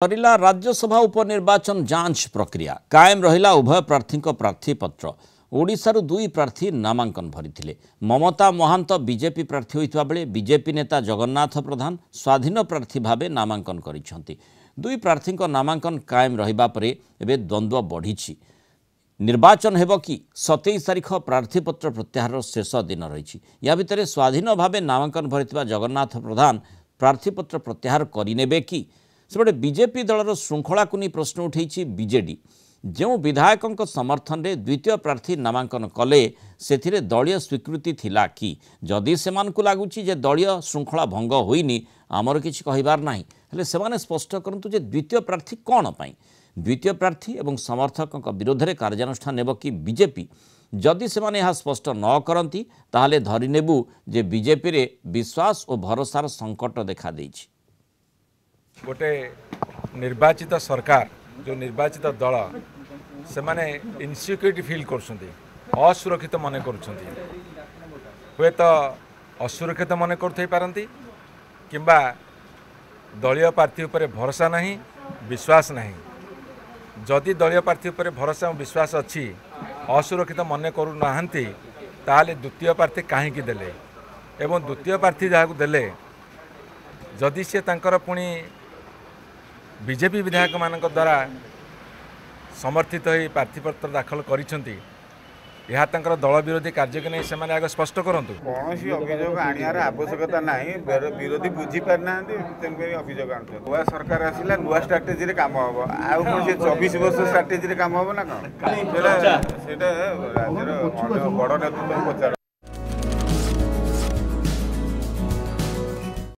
सरिला राज्यसभा उपनिर्वाचन जांच प्रक्रिया कायम रहिला उभय प्रार्थी प्रार्थीपत्र ओडिशारू दुई प्रार्थी नामांकन भरी ममता महांत बीजेपी प्रार्थी होता बेले बीजेपी नेता जगन्नाथ प्रधान स्वाधीन प्रार्थी भावे नामांकन करिसेंती। दुई प्रार्थी नामांकन कायम रहिबा परे एबे द्वंद्व बढ़ी। निर्वाचन हेब कि 27 तारिख प्रार्थीपत्र प्रत्याहार शेष दिन रही। या भितर स्वाधीन भावे नामांकन भरी जगन्नाथ प्रधान प्रार्थीपत्र प्रत्याहार करिनेबे कि सेपटे बीजेपी दलर श्रृंखला को नहीं प्रश्न उठे बीजेडी जो विधायकों समर्थन में द्वितीय प्रार्थी नामांकन कले से दलीय स्वीकृति थिला कि जदि से लगुच दलीय श्रृंखला भंग होइनी आमर किछि कहिबार नाही हेले सेमाने स्पष्ट करंतु जे द्वितीय प्रार्थी कौन पाई द्वितीय प्रार्थी एवं समर्थकों विरोध में कार्यानुष्ठान नेब कि बीजेपी जदि से माने स्पष्ट न करती ताहले धरी नेबु जे बीजेपी रे विश्वास और भरोसार संकट देखा देइछि। गोटे निर्वाचित सरकार जो निर्वाचित दल से माने इनसिक्योरिटी फील करछंती असुरक्षित मन करछंती हुए तो असुरक्षित मन करथै पारंती किंबा दलीय प्रार्थी उपरे भरोसा नहीं विश्वास नहीं। जदि दलीय प्रार्थी उपरे भरोसा और विश्वास अच्छी असुरक्षित मन करू नाहंती ताले द्वितीय प्रार्थी काहेकि देले एवं द्वितीय प्रार्थी जहाँ देले जदि से तांकर पुणी बीजेपी विधायक मान द्वारा समर्थित हो प्रार्थीपत्र दाखल करिसेंती यह दल विरोधी कार्य के नहीं से आगे स्पष्ट करंतु। कौन अभियोग आनियार आवश्यकता नहीं विरोधी बुझी पारि ना अभियोग आनु नुआ सरकार आसला नुआ स्ट्राटेजी काम हम आउ 24 वर्ष स्ट्राटेजी काम हम ना कौन राज्यर बड़ नेतृत्व पचार।